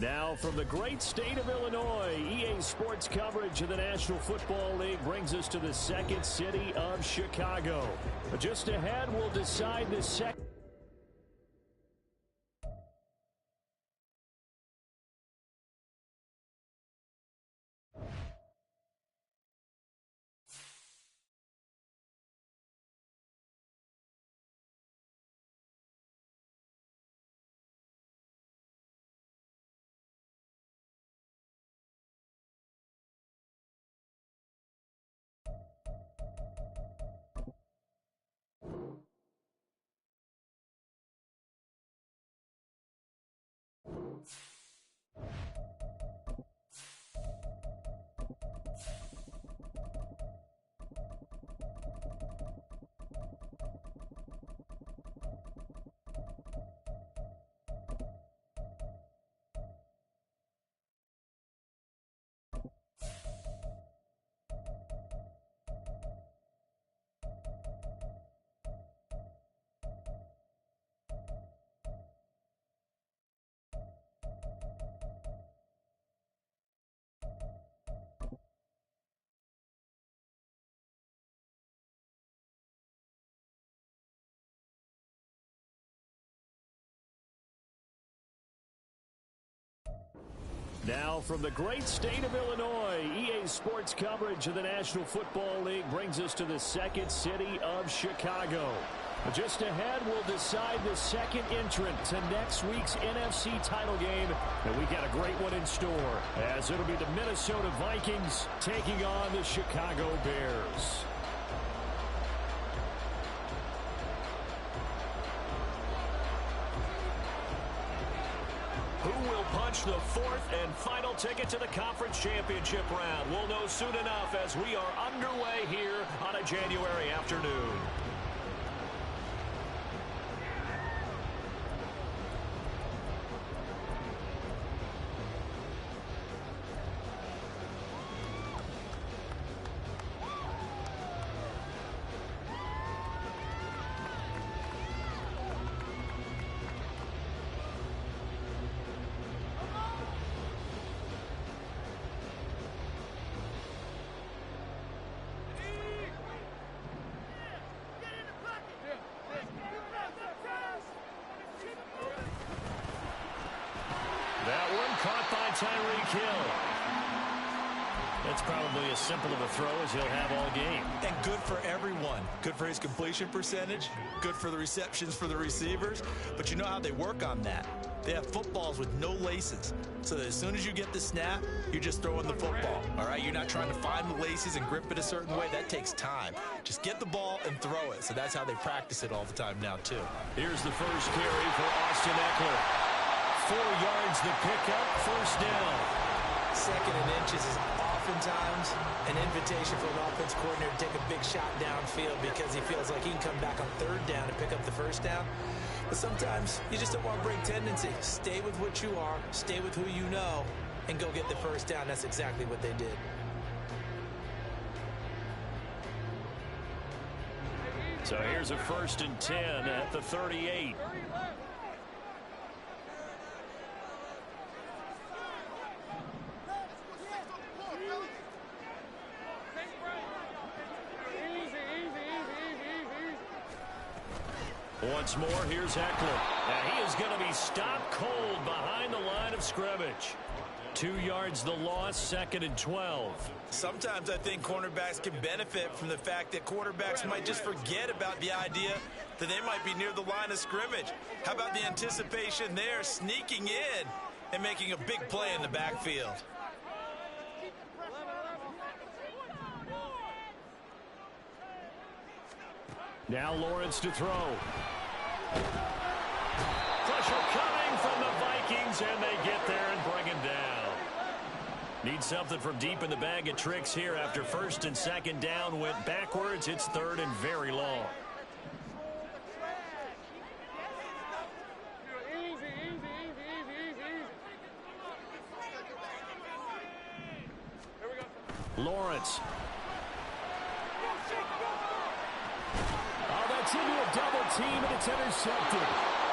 Now from the great state of Illinois, EA Sports coverage of the National Football League brings us to the second city of Chicago. Just ahead, we'll decide the second. Now from the great state of Illinois, EA Sports coverage of the National Football League brings us to the second city of Chicago. Just ahead, we'll decide the second entrant to next week's NFC title game. And we got a great one in store, as it'll be the Minnesota Vikings taking on the Chicago Bears. Who will punch the fourth and final ticket to the conference championship round? We'll know soon enough as we are underway here on a January afternoon. Tyreek Hill. That's probably as simple of a throw as he'll have all game. And good for everyone. Good for his completion percentage. Good for the receptions for the receivers. But you know how they work on that. They have footballs with no laces. So that as soon as you get the snap, you're just throwing the football. All right? You're not trying to find the laces and grip it a certain way. That takes time. Just get the ball and throw it. So that's how they practice it all the time now, too. Here's the first carry for Austin Eckler. 4 yards the pickup, first down. Second and inches is oftentimes an invitation for an offense coordinator to take a big shot downfield because he feels like he can come back on third down and pick up the first down. But sometimes you just don't want to break tendency. Stay with what you are, stay with who you know, and go get the first down. That's exactly what they did. So here's a 1st and 10 at the 38. Once more, here's Eckler. Now he is going to be stopped cold behind the line of scrimmage. 2 yards the loss, 2nd and 12. Sometimes I think cornerbacks can benefit from the fact that quarterbacks might just forget about the idea that they might be near the line of scrimmage. How about the anticipation there, sneaking in and making a big play in the backfield? Now Lawrence to throw. Pressure coming from the Vikings, and they get there and bring him down. Need something from deep in the bag of tricks here after 1st and 2nd down went backwards. It's 3rd and very long. Lawrence. Oh, that's into a double team, and it's intercepted.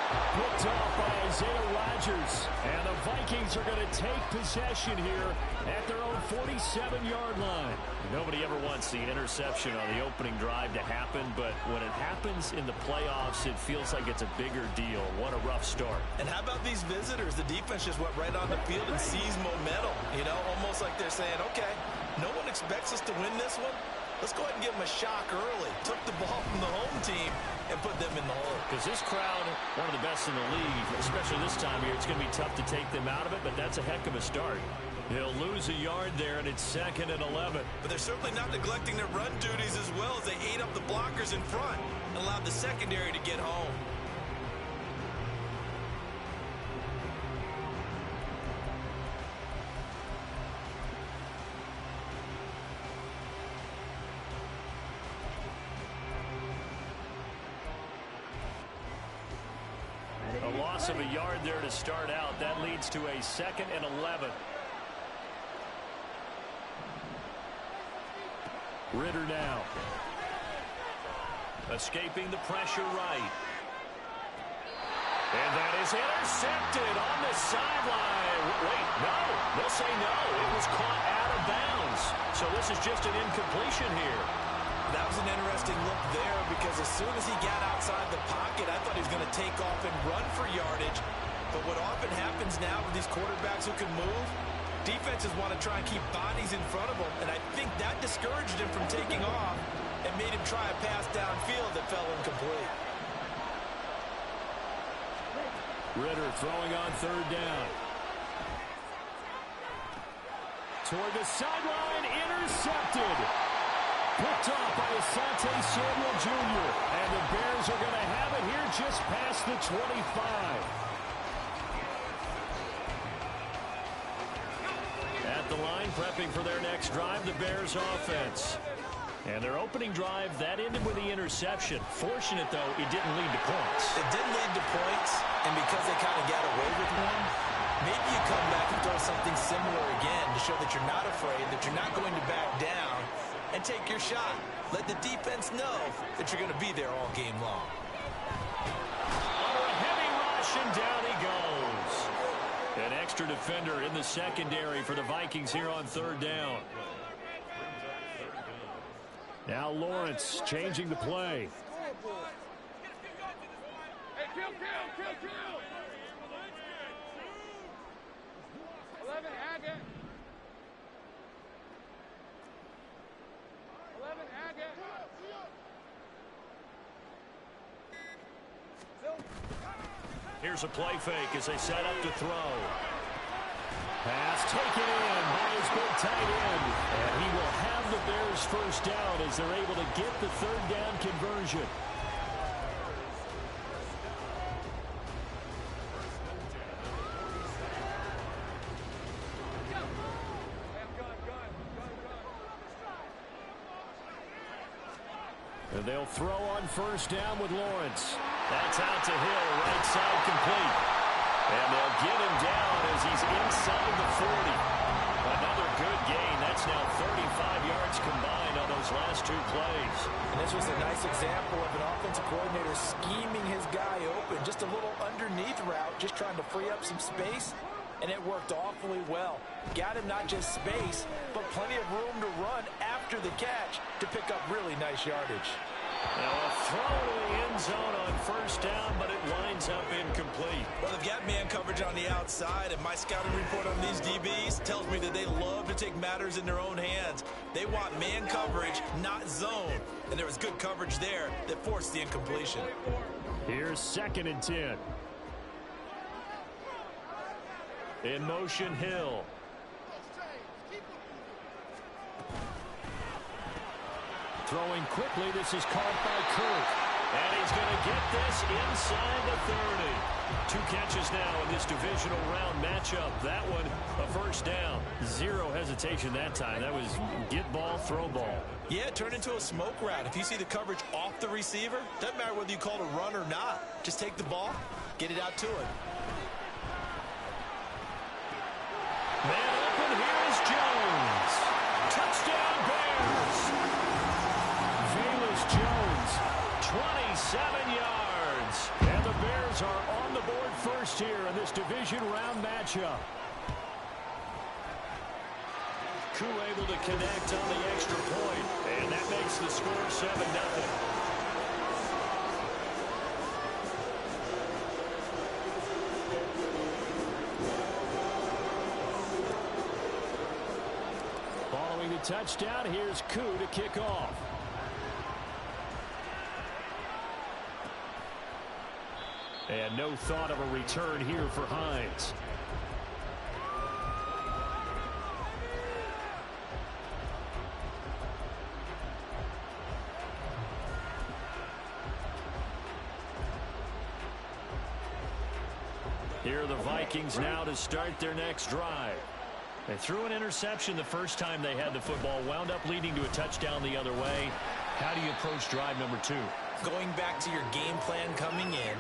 Picked off by Isaiah Rodgers. And the Vikings are going to take possession here at their own 47-yard line. Nobody ever wants the interception on the opening drive to happen, but when it happens in the playoffs, it feels like it's a bigger deal. What a rough start. And how about these visitors? The defense just went right on the field and seized momentum. You know, almost like they're saying, okay, no one expects us to win this one. Let's go ahead and give them a shock early. Took the ball from the home team and put them in the hole. Because this crowd, one of the best in the league, especially this time of year, it's going to be tough to take them out of it, but that's a heck of a start. He'll lose a yard there, and it's 2nd and 11. But they're certainly not neglecting their run duties as well as they ate up the blockers in front and allowed the secondary to get home. A loss of a yard there to start out. That leads to a 2nd and 11. Ritter now. Escaping the pressure right. And that is intercepted on the sideline. Wait, no. They'll say no. It was caught out of bounds. So this is just an incompletion here. That was an interesting look there because as soon as he got outside the pocket, I thought he was going to take off and run for yardage. But what often happens now with these quarterbacks who can move, defenses want to try and keep bodies in front of them, and I think that discouraged him from taking off and made him try a pass downfield that fell incomplete. Ritter throwing on 3rd down. Toward the sideline, intercepted. Picked off by Asante Samuel Jr. And the Bears are going to have it here just past the 25. At the line, prepping for their next drive, the Bears offense. And their opening drive, that ended with the interception. Fortunate, though, it didn't lead to points. It didn't lead to points, and because they kind of got away with one, maybe you come back and throw something similar again to show that you're not afraid, that you're not going to back down, and take your shot. Let the defense know that you're going to be there all game long. Under a heavy rush, and down he goes. An extra defender in the secondary for the Vikings here on 3rd down. Now Lawrence changing the play. Hey, kill. 11, Haggett. 11, Haggett. Here's a play fake as they set up to throw. Pass taken in by his big tight end. And he will have the Bears first down as they're able to get the 3rd down conversion. And they'll throw on 1st down with Lawrence. That's out to Hill, right side complete. And they'll get him down as he's inside the 40. Another good gain. That's now 35 yards combined on those last 2 plays. And this was a nice example of an offensive coordinator scheming his guy open. Just a little underneath route, just trying to free up some space. And it worked awfully well. Got him not just space, but plenty of room to run after the catch to pick up really nice yardage. Now a throw to the end zone on 1st down, but it winds up incomplete. Well, they've got man coverage on the outside, and my scouting report on these DBs tells me that they love to take matters in their own hands. They want man coverage, not zone. And there was good coverage there that forced the incompletion. Here's 2nd and 10. In motion, Hill. Throwing quickly, this is caught by Kirk. And he's going to get this inside the 30. 2 catches now in this divisional round matchup. That one, a 1st down. 0 hesitation that time. That was get ball, throw ball. Yeah, it turned into a smoke route. If you see the coverage off the receiver, doesn't matter whether you call it a run or not. Just take the ball, get it out to him. Man open, here is Jones. Touchdown, Bears. Velus Jones, 27 yards. yards. And the Bears are on the board first here in this division round matchup. Koo able to connect on the extra point, and that makes the score 7-0. Following the touchdown, here's Koo to kick off. And no thought of a return here for Hines. Here are the Vikings now to start their next drive. They threw an interception the first time they had the football, wound up leading to a touchdown the other way. How do you approach drive number 2? Going back to your game plan coming in,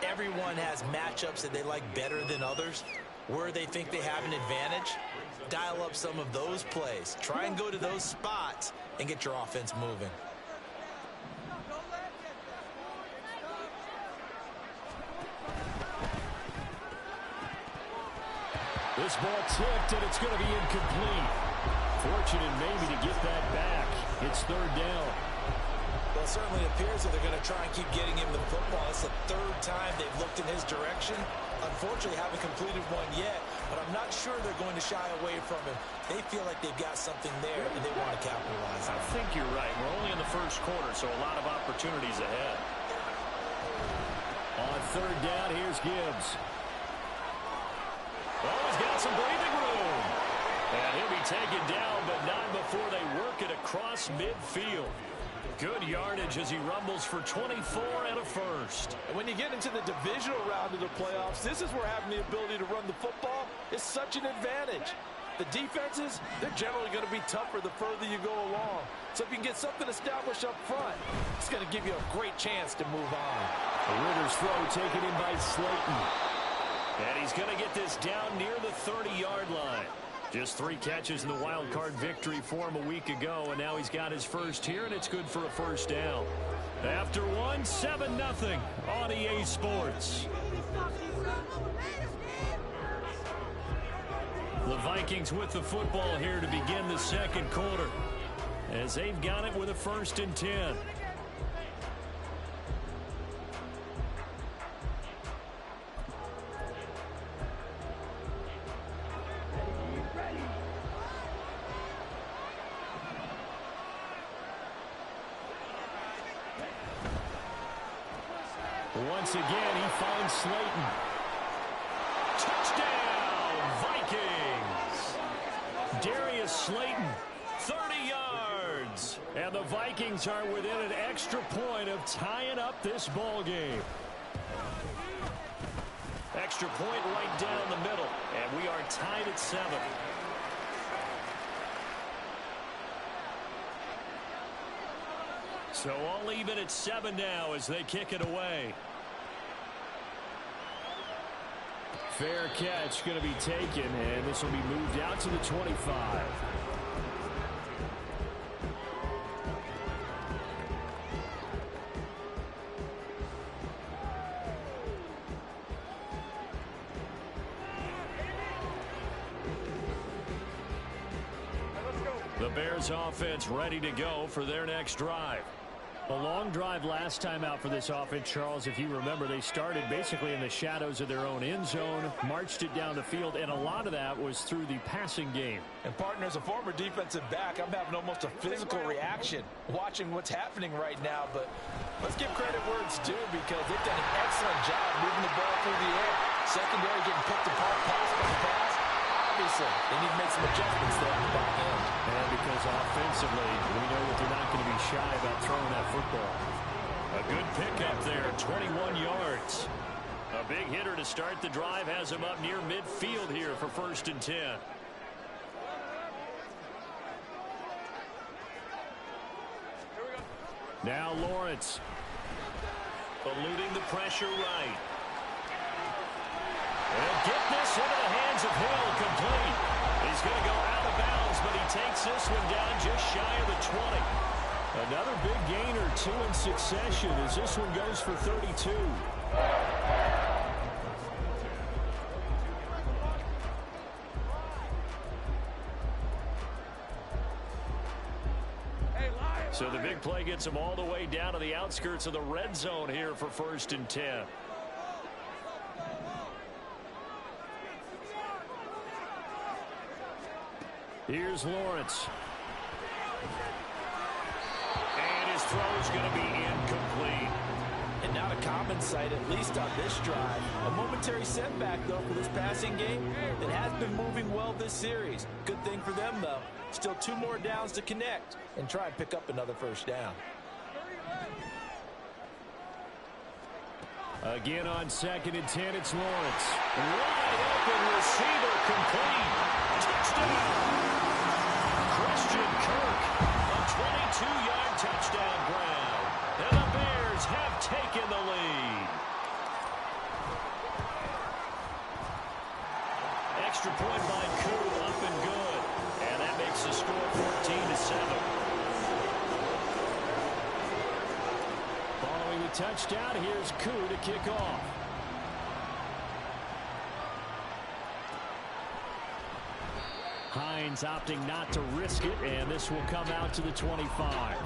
everyone has matchups that they like better than others. Where they think they have an advantage, dial up some of those plays. Try and go to those spots and get your offense moving. This ball tipped, and it's going to be incomplete. Fortunate maybe to get that back. It's third down. Well, it certainly appears that they're going to try and keep getting him the football. It's the third time they've looked in his direction. Unfortunately, haven't completed one yet, but I'm not sure they're going to shy away from him. They feel like they've got something there, and they want to capitalize on it. I think you're right. We're only in the first quarter, so a lot of opportunities ahead. On third down, here's Gibbs. Oh, he's got some breathing room. And he'll be taken down, but not before they work it across midfield. Good yardage as he rumbles for 24 and a first. And when you get into the divisional round of the playoffs, this is where having the ability to run the football is such an advantage. The defenses, they're generally going to be tougher the further you go along. So if you can get something established up front, it's going to give you a great chance to move on. The Ritter's throw taken in by Slayton. And he's going to get this down near the 30-yard line. Just 3 catches in the wild card victory for him a week ago, and now he's got his first here, and it's good for a first down. After one, 7-0 on EA Sports. The Vikings with the football here to begin the second quarter, as they've got it with a 1st and 10. Once again, he finds Slayton. Touchdown, Vikings! Darius Slayton, 30 yards. And the Vikings are within an extra point of tying up this ball game. Extra point right down the middle, and we are tied at 7. So all even at 7 now as they kick it away. Fair catch going to be taken, and this will be moved out to the 25. The Bears offense ready to go for their next drive. A long drive last time out for this offense, Charles. If you remember, they started basically in the shadows of their own end zone, marched it down the field, and a lot of that was through the passing game. And partner, as a former defensive back, I'm having almost a physical reaction watching what's happening right now. But let's give credit where it's due, because they've done an excellent job moving the ball through the air. Secondary getting picked apart pass by pass. Obviously, they need to make some adjustments there on the back end. And because offensively, we know that they're not going to be shy about throwing that football. A good pickup there, 21 yards. A big hitter to start the drive has him up near midfield here for 1st and 10. Now Lawrence. Eluding the pressure right. And get this into the hands of Hill, complete. He's going to go out of bounds, but he takes this one down just shy of the 20. Another big gain or two in succession as this one goes for 32. So the big play gets him all the way down to the outskirts of the red zone here for 1st and 10. Here's Lawrence. And his throw is going to be incomplete. And not a common sight, at least on this drive. A momentary setback, though, for this passing game. It has been moving well this series. Good thing for them, though. Still 2 more downs to connect and try and pick up another 1st down. Again on 2nd and 10, it's Lawrence. Wide open receiver, complete. Touchdown. Christian Kirk, a 22-yard touchdown grab. And the Bears have taken the lead. Extra point by Koo, up and good. And that makes the score 14-7. Following the touchdown, here's Koo to kick off. Hines opting not to risk it, and this will come out to the 25.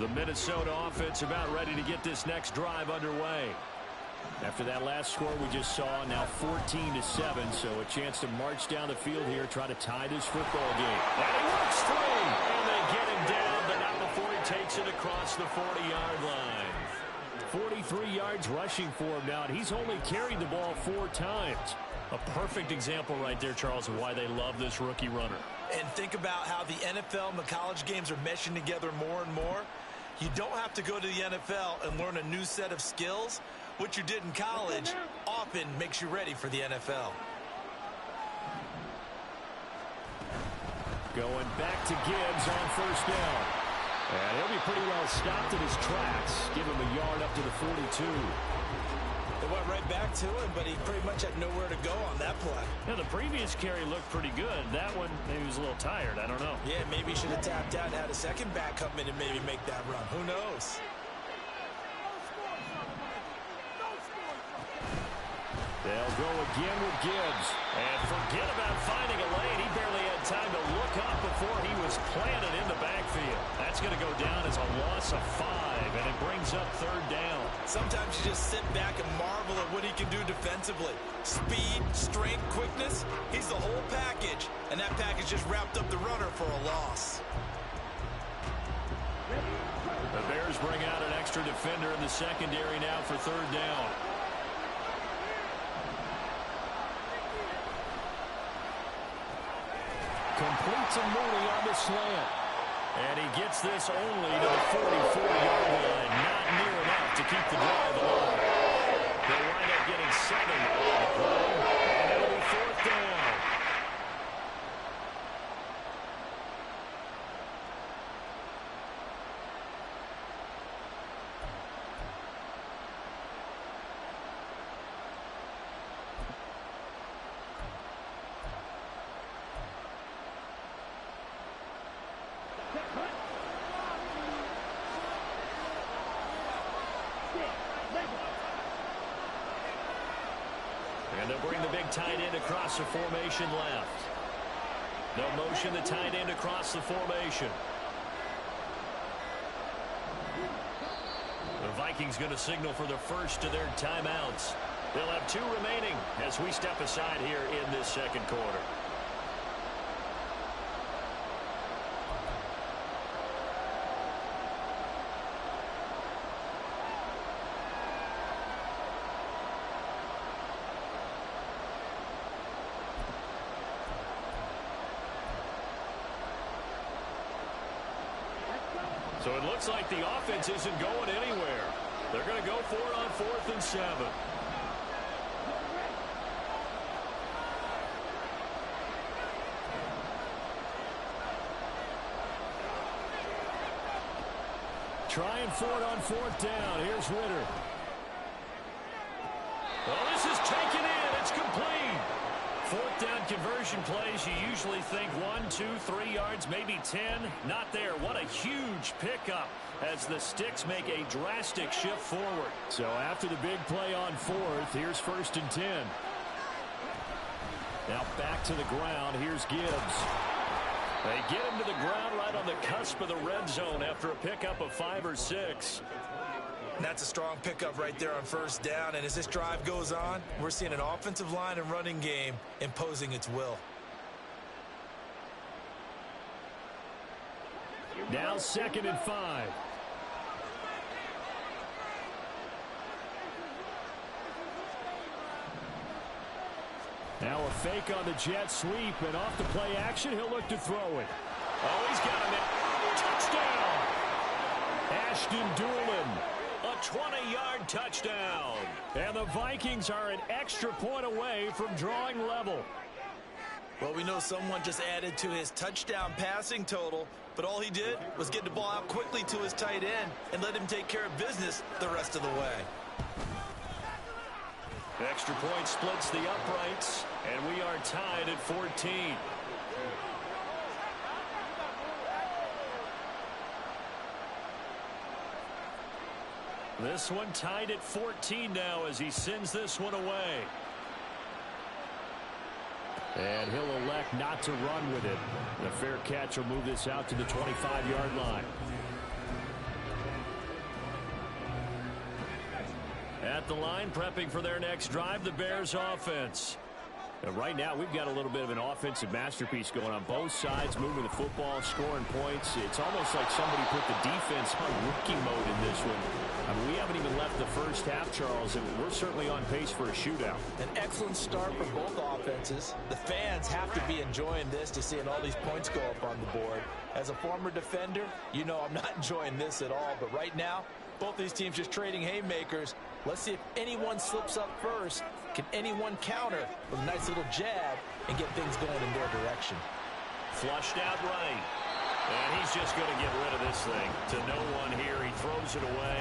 The Minnesota offense about ready to get this next drive underway. After that last score we just saw, now 14-7, so a chance to march down the field here, try to tie this football game. And he works through, and they get him down, but not before he takes it across the 40-yard line. 43 yards rushing for him now, and he's only carried the ball 4 times. A perfect example right there, Charles, of why they love this rookie runner. And think about how the NFL and the college games are meshing together more and more. You don't have to go to the NFL and learn a new set of skills. What you did in college often makes you ready for the NFL. Going back to Gibbs on 1st down. And he'll be pretty well stopped in his tracks. Give him a yard up to the 42. They went right back to him, but he pretty much had nowhere to go on that play. Now, the previous carry looked pretty good. That one, maybe he was a little tired. I don't know. Yeah, maybe he should have tapped out and had a second back come in and maybe make that run. Who knows? They'll go again with Gibbs. And forget about finding a lane. He barely had time to look up before he was planted in the backfield. That's going to go down as a loss of 5, and it brings up 3rd down. Sometimes you just sit back and marvel at what he can do defensively. Speed, strength, quickness, he's the whole package. And that package just wrapped up the runner for a loss. The Bears bring out an extra defender in the secondary now for 3rd down. Complete to Mooney on the slant. And he gets this only to the 44-yard line. Not near enough to keep the drive alive. They'll wind up getting 7 on the play. And it'll be 4th down. And they'll bring the big tight end across the formation left. They'll motion the tight end across the formation. The Vikings going to signal for the first of their timeouts. They'll have 2 remaining as we step aside here in this second quarter. So it looks like the offense isn't going anywhere. They're going to go for it on 4th and 7. trying for it on fourth down. Here's Ritter. Well, this is taken in. It's complete. Fourth down conversion plays, you usually think 1, 2, 3 yards, maybe 10. Not there. What a huge pickup as the Sticks make a drastic shift forward. So after the big play on fourth, here's 1st and 10. Now back to the ground. Here's Gibbs. They get him to the ground right on the cusp of the red zone after a pickup of 5 or 6. That's a strong pickup right there on first down. And as this drive goes on, we're seeing an offensive line and running game imposing its will. Now 2nd and 5. Now a fake on the jet sweep, and off the play action, he'll look to throw it. Oh, he's got him. Touchdown! Ashton Doolin. A 20-yard touchdown. And the Vikings are an extra point away from drawing level. Well, we know someone just added to his touchdown passing total, but all he did was get the ball out quickly to his tight end and let him take care of business the rest of the way. Extra point splits the uprights, and we are tied at 14. This one tied at 14 now as he sends this one away. And he'll elect not to run with it. The fair catch will move this out to the 25-yard line. At the line, prepping for their next drive, the Bears offense. And right now, we've got a little bit of an offensive masterpiece going on both sides, moving the football, scoring points. It's almost like somebody put the defense on rookie mode in this one. I mean, we haven't even left the first half, Charles, and we're certainly on pace for a shootout. An excellent start for both offenses. The fans have to be enjoying this to seeing all these points go up on the board. As a former defender, you know I'm not enjoying this at all. But right now, both these teams just trading haymakers. Let's see if anyone slips up first. Can anyone counter with a nice little jab and get things going in their direction? Flushed out right. And he's just going to get rid of this thing to no one here. He throws it away,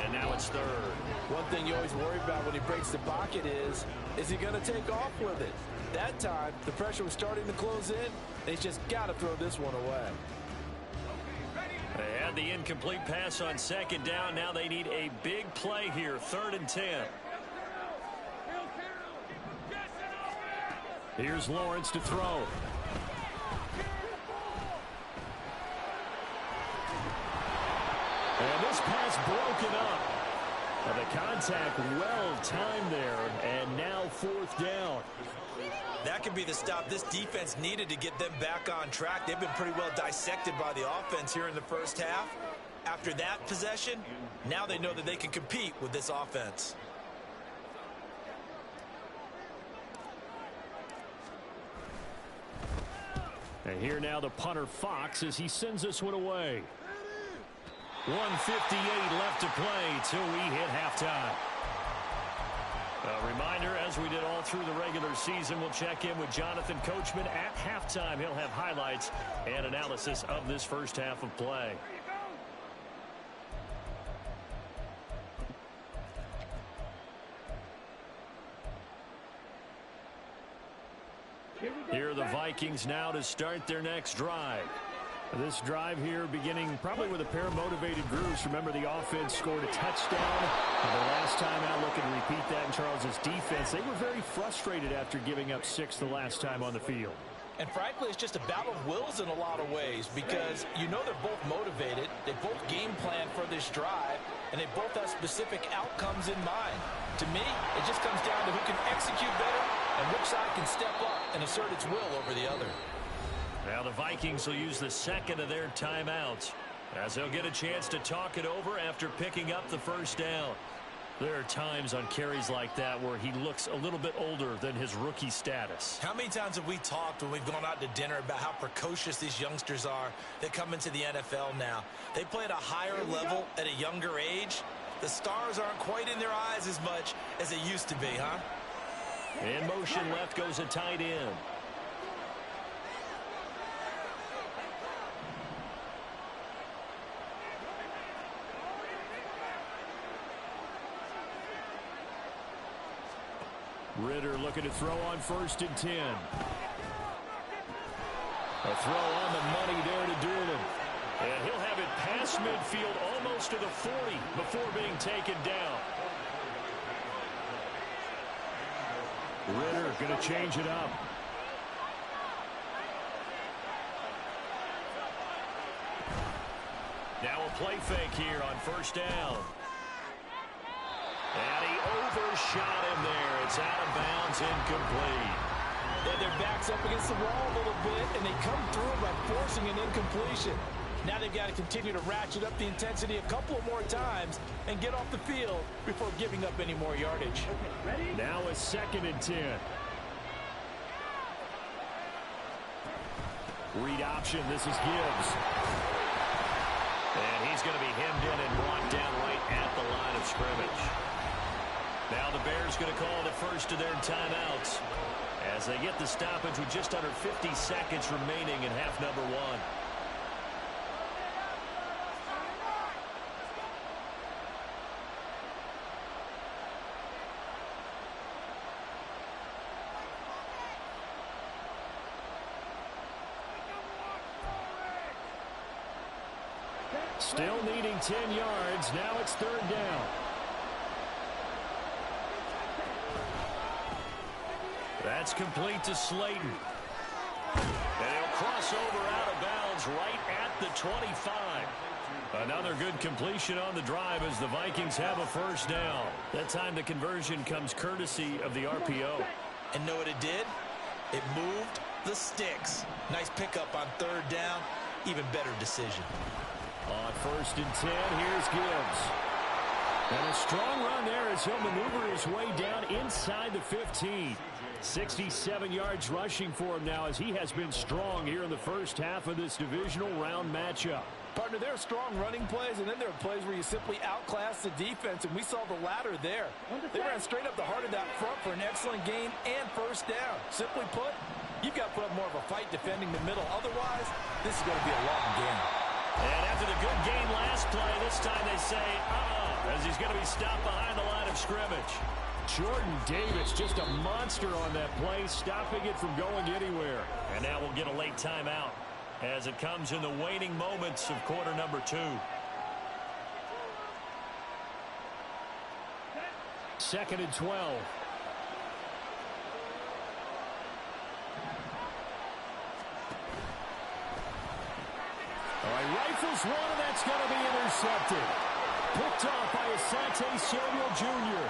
and now it's third. One thing you always worry about when he breaks the pocket is he going to take off with it? That time, the pressure was starting to close in, and he's just got to throw this one away. They had the incomplete pass on second down. Now they need a big play here, 3rd and 10. Here's Lawrence to throw. And this pass broken up. The contact well timed there, and now 4th down. That could be the stop this defense needed to get them back on track. They've been pretty well dissected by the offense here in the first half. After that possession, now they know that they can compete with this offense. And here now the punter Fox as he sends this one away. 1:58 left to play till we hit halftime. A reminder, as we did all through the regular season, we'll check in with Jonathan Coachman at halftime. He'll have highlights and analysis of this first half of play. Here are the Vikings now to start their next drive. This drive here beginning probably with a pair of motivated groups. Remember, the offense scored a touchdown. And the last time out, looking to repeat that in Charles's defense. They were very frustrated after giving up 6 the last time on the field. And frankly, it's just a battle of wills in a lot of ways because you know they're both motivated. They both game plan for this drive, and they both have specific outcomes in mind. To me, it just comes down to who can execute better and which side can step up and assert its will over the other. Now the Vikings will use the second of their timeouts as they'll get a chance to talk it over after picking up the first down. There are times on carries like that where he looks a little bit older than his rookie status. How many times have we talked when we've gone out to dinner about how precocious these youngsters are that come into the NFL now? They play at a higher level at a younger age. The stars aren't quite in their eyes as much as they used to be, huh? In motion left goes a tight end. Ritter looking to throw on 1st and 10. A throw on the money there to Doolin. And he'll have it past midfield almost to the 40 before being taken down. Ritter going to change it up. Now a play fake here on 1st down. And he overshot him there. It's out of bounds, incomplete. They had their backs up against the wall a little bit, and they come through by forcing an incompletion. Now they've got to continue to ratchet up the intensity a couple of more times and get off the field before giving up any more yardage. Now a 2nd and 10. Read option. This is Gibbs. And he's going to be hemmed in and brought down right at the line of scrimmage. Now the Bears going to call the first of their timeouts as they get the stoppage with just under 50 seconds remaining in half number 1. Still needing 10 yards. Now it's 3rd down. That's complete to Slayton. And he'll cross over out of bounds right at the 25. Another good completion on the drive as the Vikings have a 1st down. That time the conversion comes courtesy of the RPO. And know what it did? It moved the sticks. Nice pickup on 3rd down. Even better decision. On 1st and 10, here's Gibbs. And a strong run there as he'll maneuver his way down inside the 15. 67 yards rushing for him now as he has been strong here in the first half of this divisional round matchup. Partner, there are strong running plays, and then there are plays where you simply outclass the defense, and we saw the latter there. They ran straight up the heart of that front for an excellent gain and 1st down. Simply put, you've got to put up more of a fight defending the middle. Otherwise, this is going to be a long game. And after the good gain last play, this time they say, as he's going to be stopped behind the line of scrimmage. Jordan Davis, just a monster on that play, stopping it from going anywhere. And now we'll get a late timeout as it comes in the waning moments of quarter number 2. 2nd and 12. All right, rifles one, and that's going to be intercepted. Picked off by Asante Samuel Jr.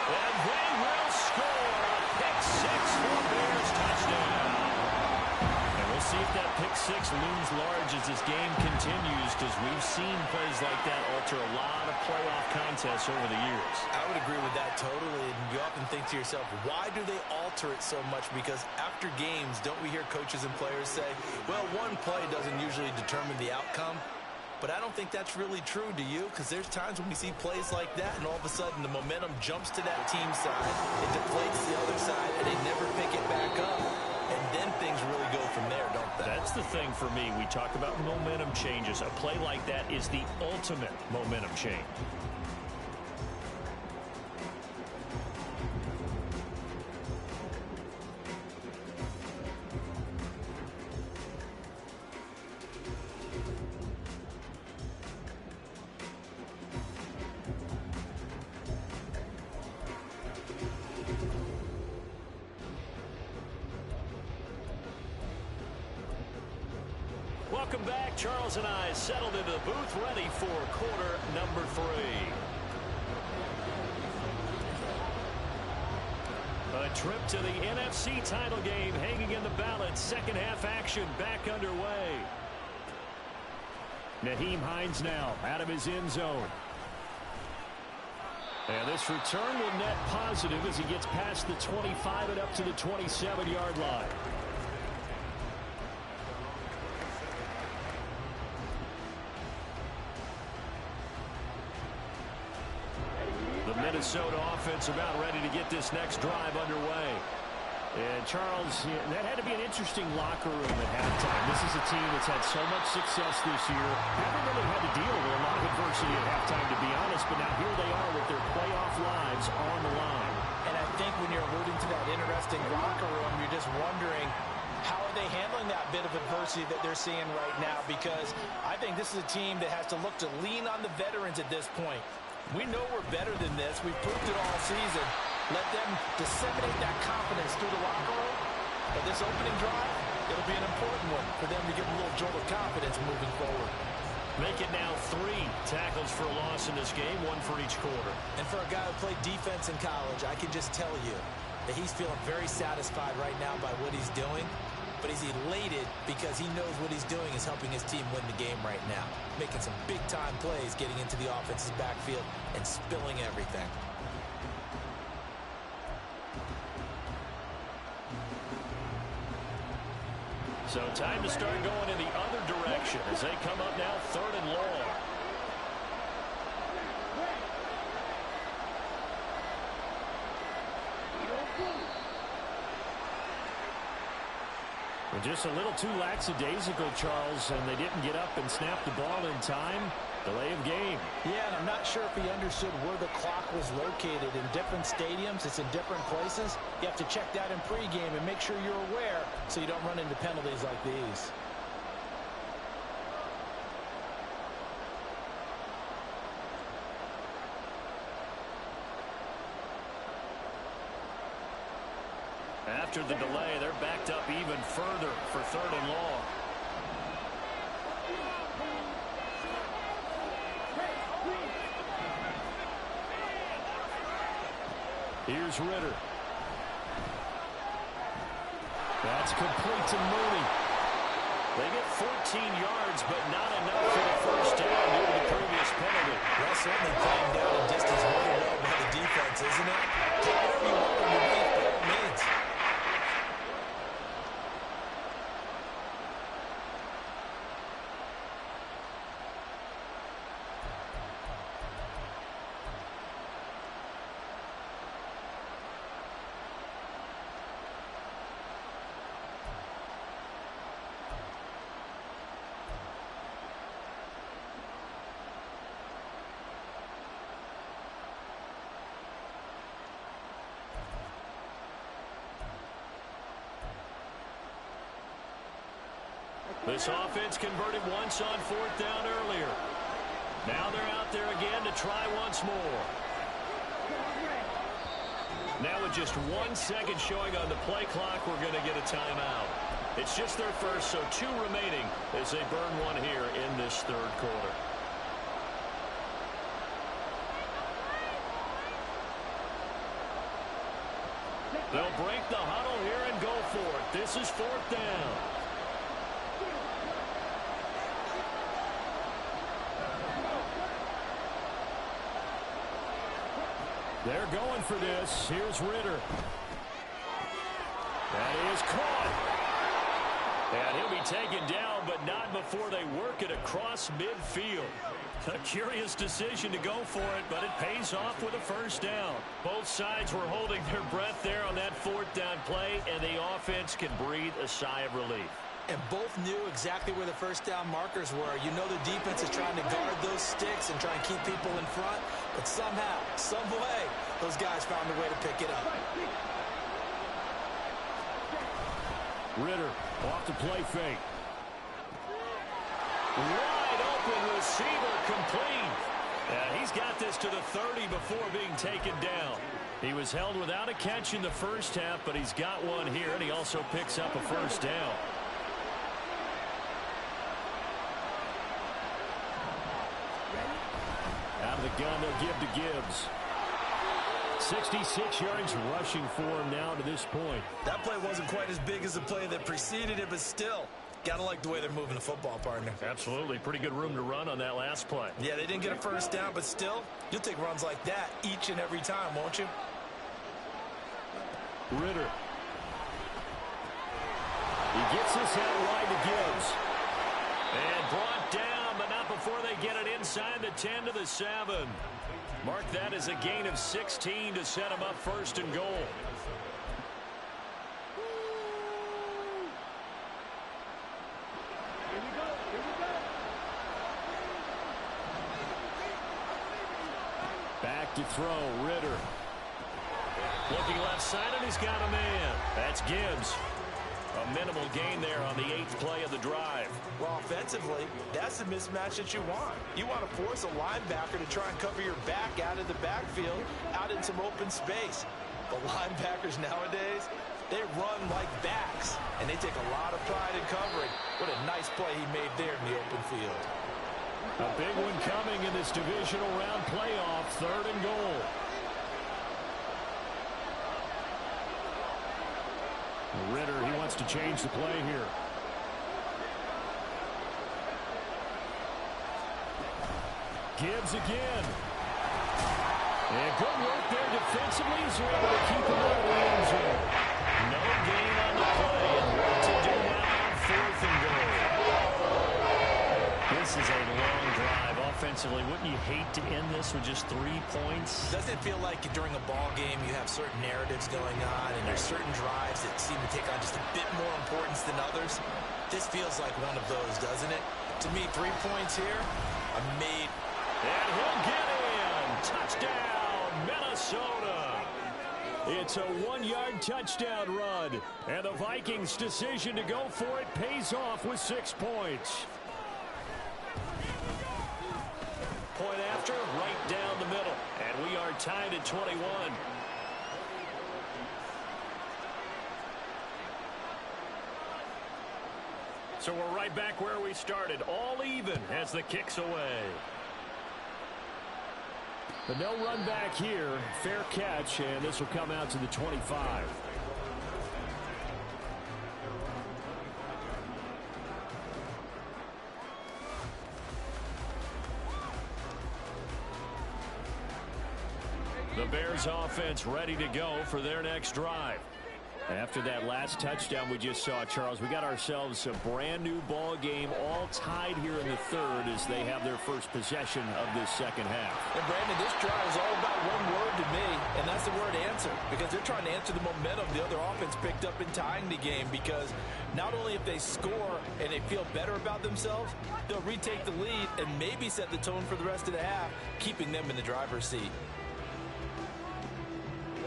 And they will score a pick 6 for Bears touchdown. And we'll see if that pick 6 looms large as this game continues, because we've seen plays like that alter a lot of playoff contests over the years. I would agree with that totally. And you often think to yourself, why do they alter it so much? Because after games, don't we hear coaches and players say, well, one play doesn't usually determine the outcome? But I don't think that's really true, do you? Because there's times when we see plays like that, and all of a sudden the momentum jumps to that team side, it deflates the other side, and they never pick it back up. And then things really go from there, don't they? That's the thing for me. We talk about momentum changes. A play like that is the ultimate momentum change. Welcome back. Charles and I settled into the booth, ready for quarter number 3. A trip to the NFC title game hanging in the balance. Second half action back underway. Nyheim Hines now out of his end zone. And this return will net positive as he gets past the 25 and up to the 27-yard line. The Minnesota offense about ready to get this next drive underway. And, Charles, that had to be an interesting locker room at halftime. This is a team that's had so much success this year. Haven't really had to deal with a lot of adversity at halftime, to be honest, but now here they are with their playoff lives on the line. And I think when you're alluding to that interesting locker room, you're just wondering, how are they handling that bit of adversity that they're seeing right now? Because I think this is a team that has to look to lean on the veterans at this point. We know we're better than this. We've proved it all season. Let them disseminate that confidence through the locker room. But this opening drive, it'll be an important one for them to give a little jolt of confidence moving forward. Make it now 3 tackles for a loss in this game, 1 for each quarter. And for a guy who played defense in college, I can just tell you that he's feeling very satisfied right now by what he's doing. But he's elated because he knows what he's doing is helping his team win the game right now. Making some big-time plays, getting into the offense's backfield, and spilling everything. So time to start going in the other direction as they come up now 3rd and long. Well, just a little too lackadaisical, Charles, and they didn't get up and snap the ball in time. Delay of game. Yeah, and I'm not sure if he understood where the clock was located. In different stadiums, it's in different places. You have to check that in pregame and make sure you're aware so you don't run into penalties like these. After the delay, they're backed up even further for 3rd and long. Here's Ritter. That's complete to Mooney. They get 14 yards, but not enough for the first down due to the previous penalty. That's certainly playing down a distance really well by the defense, isn't it? Take whatever you want underneath, by all means. This offense converted once on 4th down earlier. Now they're out there again to try once more. Now with just 1 second showing on the play clock, we're going to get a timeout. It's just their first, so 2 remaining as they burn one here in this 3rd quarter. They'll break the huddle here and go for it. This is 4th down. They're going for this. Here's Ritter. That is caught. And he'll be taken down, but not before they work it across midfield. A curious decision to go for it, but it pays off with a first down. Both sides were holding their breath there on that 4th down play, and the offense can breathe a sigh of relief. And both knew exactly where the first down markers were. You know the defense is trying to guard those sticks and try and keep people in front. But somehow, some way, those guys found a way to pick it up. Ritter off the play fake. Wide open receiver complete. And he's got this to the 30 before being taken down. He was held without a catch in the first half, but he's got one here, and he also picks up a first down. Out of the gun, they'll give to Gibbs. 66 yards rushing for him now to this point. That play wasn't quite as big as the play that preceded it, but still, gotta like the way they're moving the football, partner. Absolutely. Pretty good room to run on that last play. Yeah, they didn't get a first down, but still, you'll take runs like that each and every time, won't you? Ritter. He gets this out wide to Gibbs. And brought down, but not before they get it inside the 10 to the 7. Mark that as a gain of 16 to set him up 1st and goal. to throw. Ritter. Looking left side, and he's got a man. That's Gibbs. A minimal gain there on the 8th play of the drive. Well, offensively, that's the mismatch that you want. You want to force a linebacker to try and cover your back out of the backfield, out in some open space. The linebackers nowadays, they run like backs, and they take a lot of pride in covering. What a nice play he made there in the open field. A big one coming in this divisional round playoff, 3rd and goal. Ritter, he wants to change the play here. Gibbs again. And good work there defensively as they're able to keep him out of the end zone. No gain on the play, and what to do now on 4th and goal. This is a long drive offensively. Wouldn't you hate to end this with just 3 points? Doesn't it feel like during a ball game you have certain narratives going on and there's certain drives that seem to take on just a bit more importance than others? This feels like one of those, doesn't it? To me, 3 points here, amazing. And he'll get in. Touchdown, Minnesota. It's a 1-yard touchdown run. And the Vikings' decision to go for it pays off with 6 points. Point after, right down the middle. And we are tied at 21. So we're right back where we started. All even as the kick's away. But no run back here. Fair catch, and this will come out to the 25. The Bears offense ready to go for their next drive. After that last touchdown we just saw, Charles, we got ourselves a brand new ball game, all tied here in the 3rd as they have their first possession of this 2nd half. And Brandon, this drive is all about one word to me, and that's the word answer, because they're trying to answer the momentum the other offense picked up in tying the game, because not only if they score and they feel better about themselves, they'll retake the lead and maybe set the tone for the rest of the half, keeping them in the driver's seat.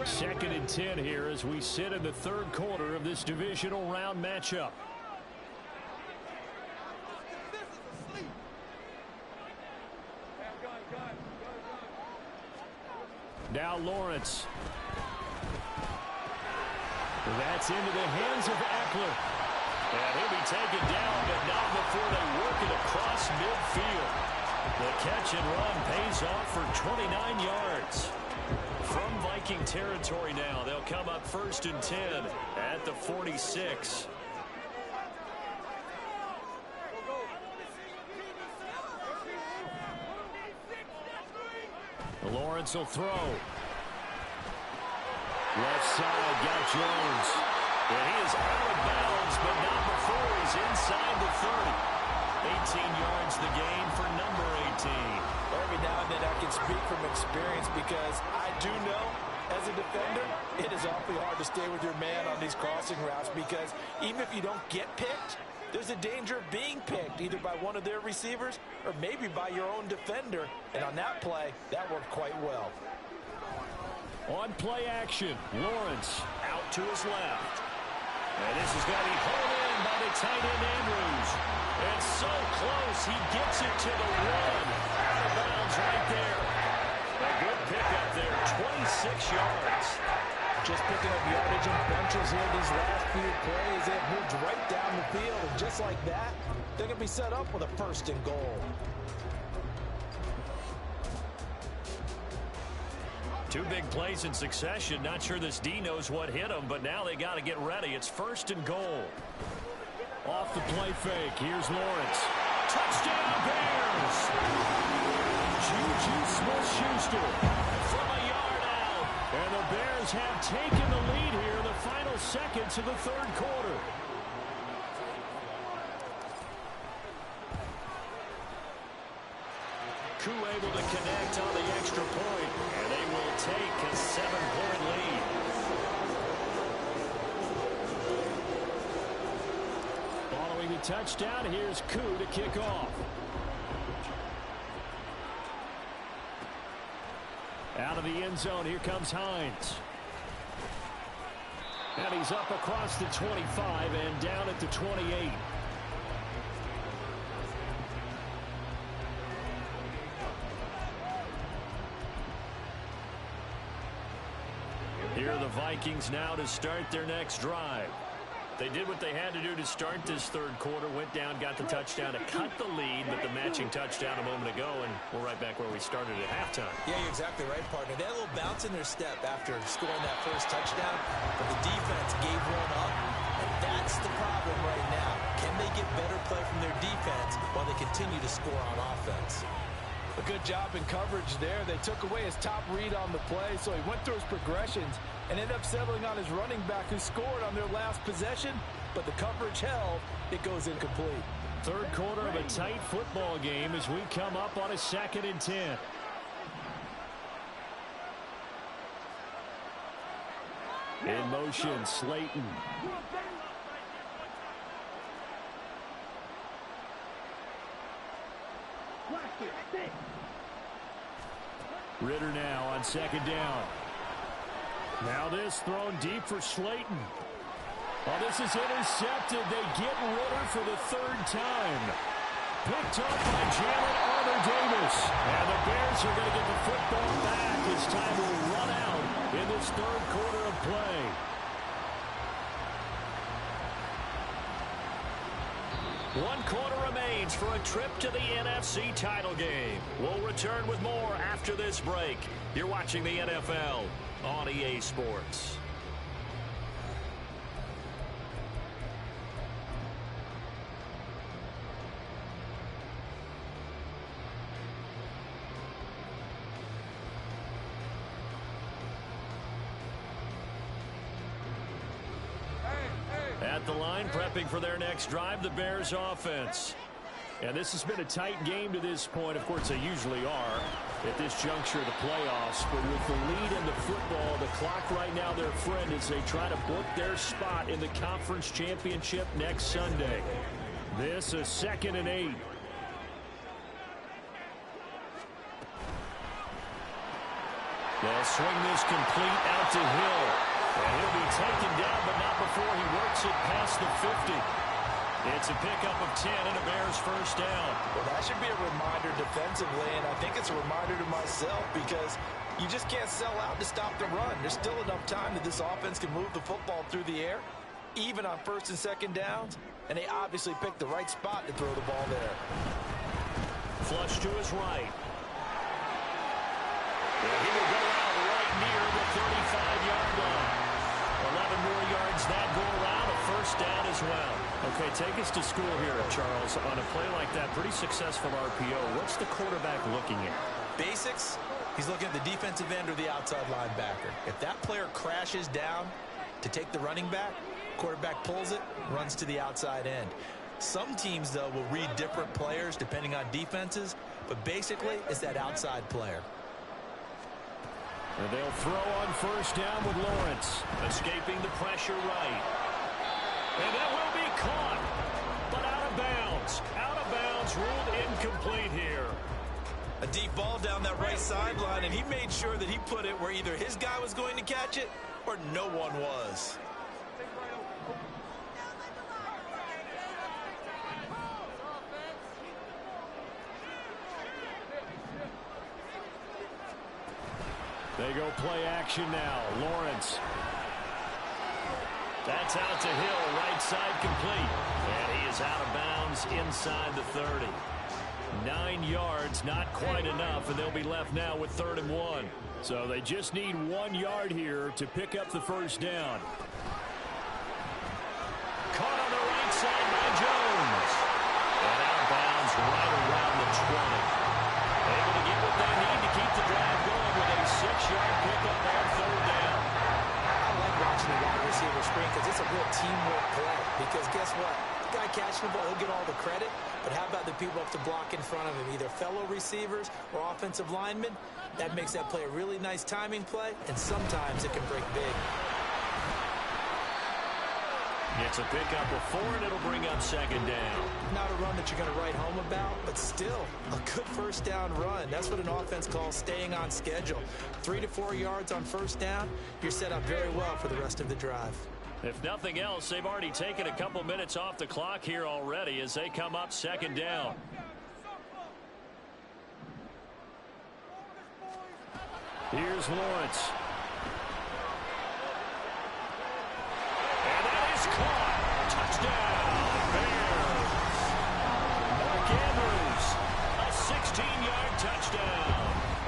2nd and 10 here as we sit in the 3rd quarter of this divisional round matchup. Now Lawrence. That's into the hands of Eckler. And he'll be taken down, but not before they work it across midfield. The catch and run pays off for 29 yards. From Viking territory now, they'll come up 1st and 10 at the 46. Lawrence will throw. Left side, got Jones. And he is out of bounds, but not before he's inside the 30. 18 yards the gain for number 18. Every now and then I can speak from experience because I do know as a defender it is awfully hard to stay with your man on these crossing routes because even if you don't get picked, there's a danger of being picked either by one of their receivers or maybe by your own defender. And on that play, that worked quite well. On play action, Lawrence out to his left. And this is going to be pulled in by the tight end Andrews. And so close, he gets it to the 1. Out of bounds right there. A good pickup there, 26 yards. Just picking up yardage in bunches here these last few plays. They have moved right down the field, and just like that, they're going to be set up with a 1st and goal. Two big plays in succession. Not sure this D knows what hit him, but now they got to get ready. It's 1st and goal. Off the play fake. Here's Lawrence. Touchdown Bears! Juju Smith-Schuster from a yard out. And the Bears have taken the lead here in the final seconds of the 3rd quarter. Koo able to connect on the extra point, and they will take a 7-point lead. Following the touchdown, here's Koo to kick off. Out of the end zone, here comes Hines. And he's up across the 25 and down at the 28. Here are the Vikings now to start their next drive. They did what they had to do to start this third quarter, went down, got the touchdown to cut the lead, but the matching touchdown a moment ago, and we're right back where we started at halftime. Yeah, you're exactly right, partner. They had a little bounce in their step after scoring that first touchdown, but the defense gave one up, and that's the problem right now. Can they get better play from their defense while they continue to score on offense? A good job in coverage there. They took away his top read on the play, so he went through his progressions and ended up settling on his running back who scored on their last possession, but the coverage held. It goes incomplete. Third quarter of a tight football game as we come up on a 2nd and 10. In motion, Slayton. Ritter now on 2nd down. Now this thrown deep for Slayton. Oh, this is intercepted. They get Ritter for the 3rd time. Picked up by Jalen Armour-Davis. And the Bears are going to get the football back as time will run out in this 3rd quarter of play. One quarter remains for a trip to the NFC title game. We'll return with more after this break. You're watching the NFL on EA Sports. At the line, prepping for their next drive, the Bears offense. And this has been a tight game to this point. Of course, they usually are at this juncture of the playoffs. But with the lead in the football, the clock right now their friend as they try to book their spot in the conference championship next Sunday. This is 2nd and 8. They'll swing this complete out to Hill. And he'll be taken down, but not before he works it past the 50. It's a pickup of 10 and a Bears first down. Well, that should be a reminder defensively, and I think it's a reminder to myself because you just can't sell out to stop the run. There's still enough time that this offense can move the football through the air, even on 1st and 2nd downs, and they obviously picked the right spot to throw the ball there. Flush to his right. And he will go out right near the 35-yard line. 11 more yards that go around, a first down as well. Okay, take us to school here, Charles. On a play like that, pretty successful RPO. What's the quarterback looking at? Basics, he's looking at the defensive end or the outside linebacker. If that player crashes down to take the running back, quarterback pulls it, runs to the outside end. Some teams, though, will read different players depending on defenses, but basically it's that outside player. And they'll throw on first down with Lawrence. Escaping the pressure right. And that will be caught. But out of bounds. Out of bounds, ruled incomplete here. A deep ball down that right sideline, and he made sure that he put it where either his guy was going to catch it or no one was. They go play action now. Lawrence. That's out to Hill, right side complete. And he is out of bounds inside the 30. 9 yards, not quite enough, and they'll be left now with 3rd and 1. So they just need 1 yard here to pick up the first down. Caught on the right side by Jones. And out of bounds right around the 20. Able to get what they need to keep the drive going with a 6-yard pickup on 3rd down. I like watching the wide receiver screen because it's a real teamwork play. Because guess what? The guy catching the ball, he'll get all the credit. But how about the people up to block in front of him, either fellow receivers or offensive linemen? That makes that play a really nice timing play, and sometimes it can break big. It's a pickup of 4, and it'll bring up second down. Not a run that you're going to write home about, but still a good first down run. That's what an offense calls staying on schedule. 3 to 4 yards on first down, you're set up very well for the rest of the drive. If nothing else, they've already taken a couple minutes off the clock here already as they come up second down. Here's Lawrence. And that is caught. Touchdown, Bears. A 16-yard touchdown.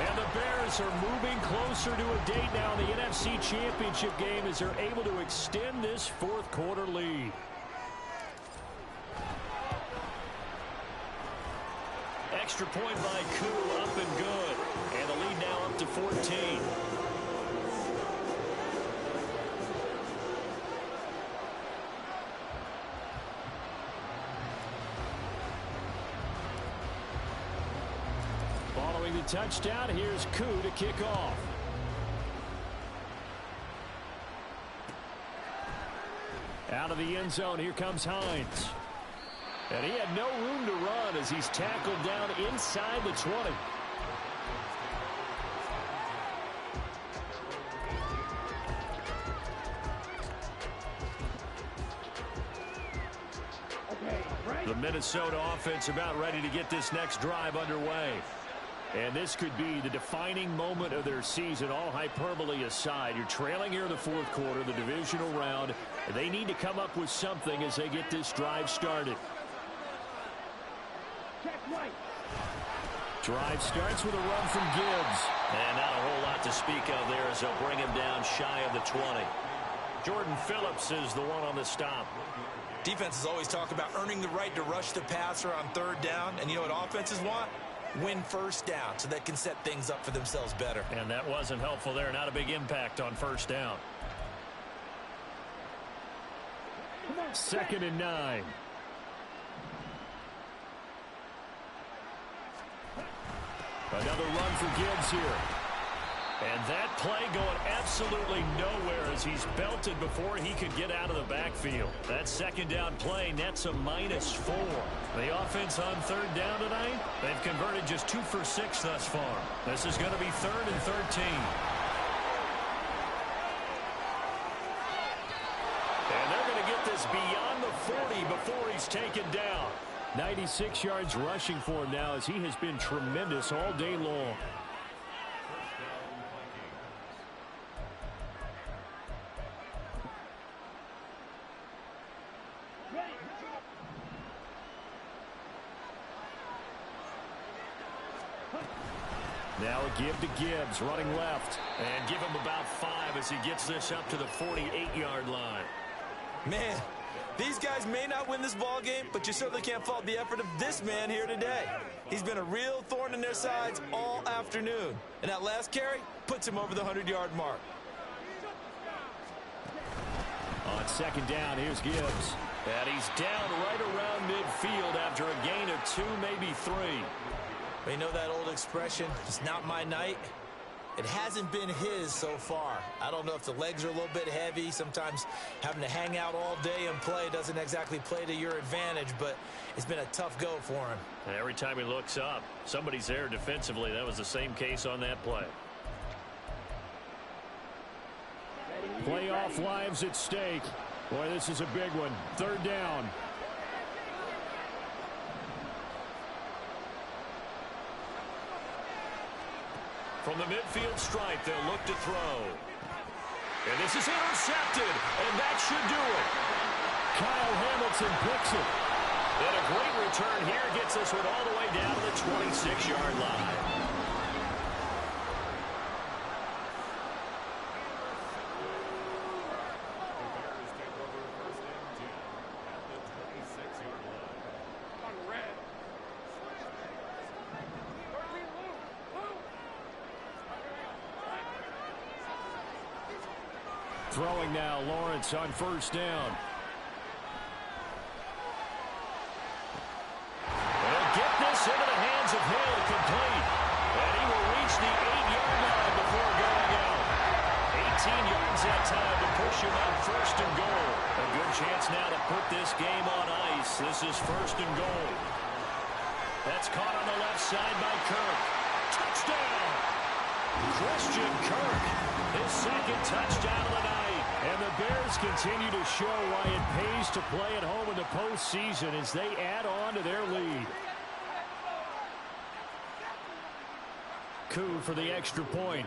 And the Bears are moving closer to a date now in the NFC Championship game as they're able to extend this fourth quarter lead. Extra point by Koo, up and good. And the lead now up to 14. Following the touchdown, here's Koo to kick off. Out of the end zone, here comes Hines. And he had no room to run as he's tackled down inside the 20. The Minnesota offense about ready to get this next drive underway. And this could be the defining moment of their season, all hyperbole aside. You're trailing here in the fourth quarter, the divisional round. They need to come up with something as they get this drive started. Drive starts with a run from Gibbs. And not a whole lot to speak of there as they'll bring him down shy of the 20. Jordan Phillips is the one on the stop. Defenses always talk about earning the right to rush the passer on third down. And you know what offenses want? Win first down so they can set things up for themselves better. And that wasn't helpful there. Not a big impact on first down. 2nd and 9. Another run for Gibbs here. And that play going absolutely nowhere as he's belted before he could get out of the backfield. That second down play nets a -4. The offense on third down tonight, they've converted just 2 for 6 thus far. This is going to be 3rd and 13. And they're going to get this beyond the 40 before he's taken down. 96 yards rushing for him now as he has been tremendous all day long. Now a give to Gibbs, running left. And give him about 5 as he gets this up to the 48-yard line. Man, these guys may not win this ball game, but you certainly can't fault the effort of this man here today. He's been a real thorn in their sides all afternoon. And that last carry puts him over the 100-yard mark. On second down, here's Gibbs. And he's down right around midfield after a gain of 2, maybe 3. You know that old expression, it's not my night? It hasn't been his so far. I don't know if the legs are a little bit heavy. Sometimes having to hang out all day and play doesn't exactly play to your advantage, but it's been a tough go for him. And every time he looks up, somebody's there defensively. That was the same case on that play. Playoff lives at stake. Boy, this is a big one. 3rd down. From the midfield stripe, they'll look to throw. And this is intercepted, and that should do it. Kyle Hamilton picks it. And a great return here gets this one all the way down to the 26-yard line. Throwing now, Lawrence on first down. They'll get this into the hands of Hill, complete. And he will reach the 8-yard line before going out. 18 yards that time to push him out 1st and goal. A good Chance now to put this game on ice. This is first and goal. That's caught on the left side by Kirk. Touchdown! Christian Kirk, his second touchdown of the night. And the Bears continue to show why it pays to play at home in the postseason as they add on to their lead. Coup for the extra point.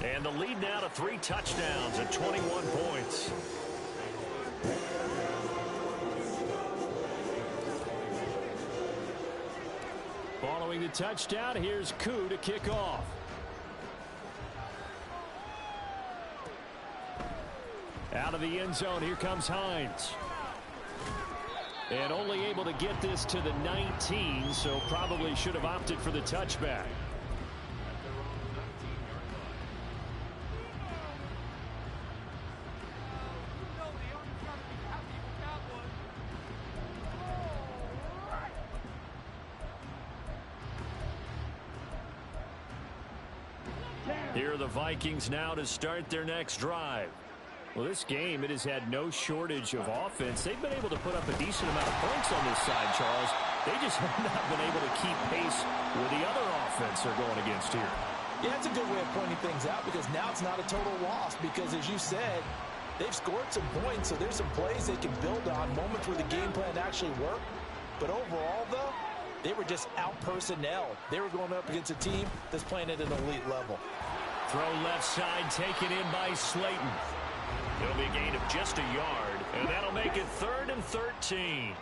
And the lead now to 3 touchdowns and 21 points. Following the touchdown, here's Coup to kick off. Out of the end zone, here comes Hines. And only able to get this to the 19, so probably should have opted for the touchback. Here are the Vikings now to start their next drive. Well, this game, it has had no shortage of offense. They've been able to put up a decent amount of points on this side, Charles. They just have not been able to keep pace with the other offense they're going against here. Yeah, that's a good way of pointing things out because now it's not a total loss because, as you said, they've scored some points, so there's some plays they can build on, moments where the game plan actually worked. But overall, though, they were just out-personnel. They were going up against a team that's playing at an elite level. Throw left side taken in by Slayton. It'll be a gain of just a yard, and that'll make it 3rd and 13.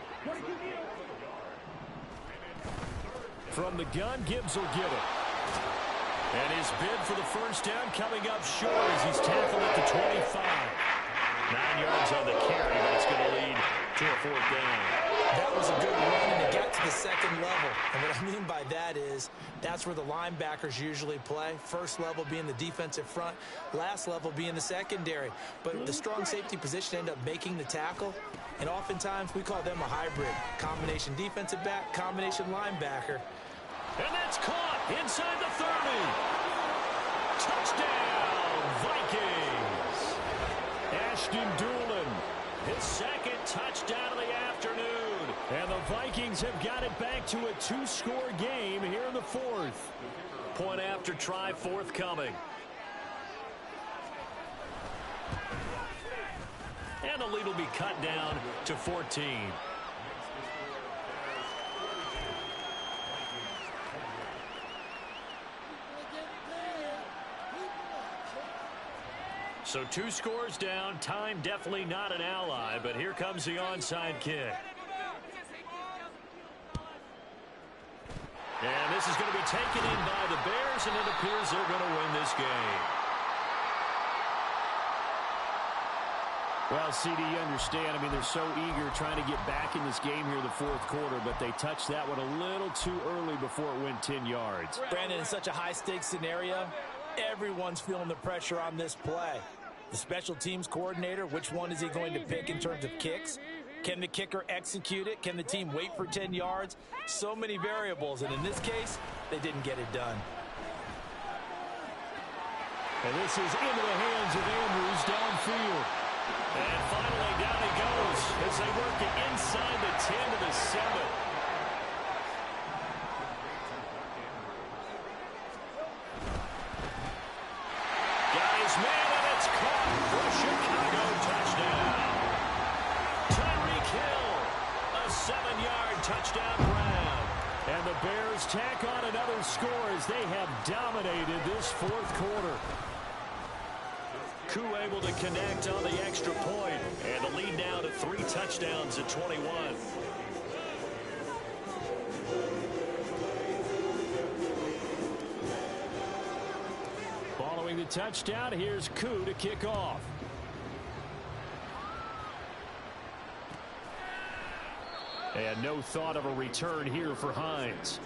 From the gun, Gibbs will get it. And his bid for the first down coming up short as he's tackled at the 25. 9 yards on the carry, but it's going to lead to a 4th down. That was a good run, and it got to the second level. And what I mean by that is that's where the linebackers usually play. First level being the defensive front, last level being the secondary. But the strong safety position ended up making the tackle, and oftentimes we call them a hybrid. Combination defensive back, combination linebacker. And that's caught inside the 30. Touchdown, Vikings. Ashton Doolin, his second touchdown of the afternoon. And the Vikings have got it back to a 2-score game here in the 4th. Point after try forthcoming. And the lead will be cut down to 14. So 2 scores down. Time definitely not an ally, but here comes the onside kick. And this is going to be taken in by the Bears, and it appears they're going to win this game. Well, CD, you understand. I mean, they're so eager trying to get back in this game here in the 4th quarter, but they touched that one a little too early before it went 10 yards. Brandon, in such a high-stakes scenario, everyone's feeling the pressure on this play. The special teams coordinator, which one is he going to pick in terms of kicks? Can the kicker execute it? Can the team wait for 10 yards? So many variables, and in this case, they didn't get it done. And this is into the hands of Andrews downfield. And finally, down he goes as they work it inside the 10 to the 7. Got his man, and it's caught for a Chicago touchdown. Tyreek Hill, a 7-yard touchdown grab. And the Bears tack on another score as they have dominated this 4th quarter. Coup able to connect on the extra point, and the lead now to 3 touchdowns at 21. Following the touchdown, here's Coup to kick off. And no thought of a return here for Hines.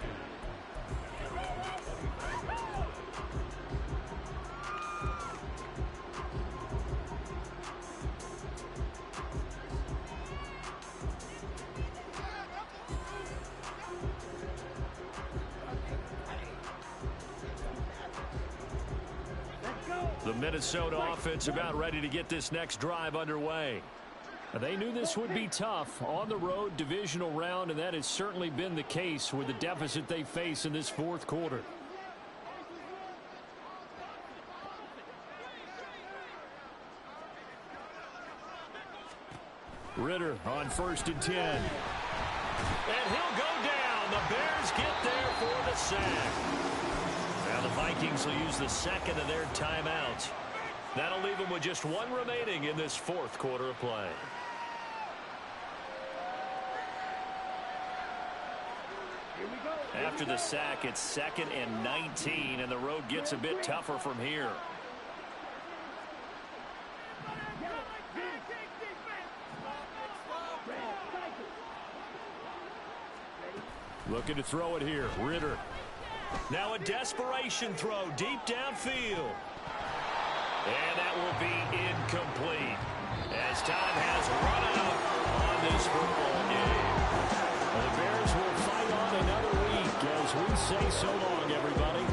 The Minnesota offense about ready to get this next drive underway. They knew this would be tough on the road, divisional round, and that has certainly been the case with the deficit they face in this fourth quarter. Ritter on 1st and 10. And he'll go down. The Bears get there for the sack. Now the Vikings will use the second of their timeouts. That'll leave them with just one remaining in this fourth quarter of play. After the sack, it's 2nd and 19, and the road gets a bit tougher from here. Looking to throw it here. Ritter. Now a desperation throw deep downfield. And that will be incomplete as time has run out on this football game. Well, the Bears will fight on another week as we say so long, everybody.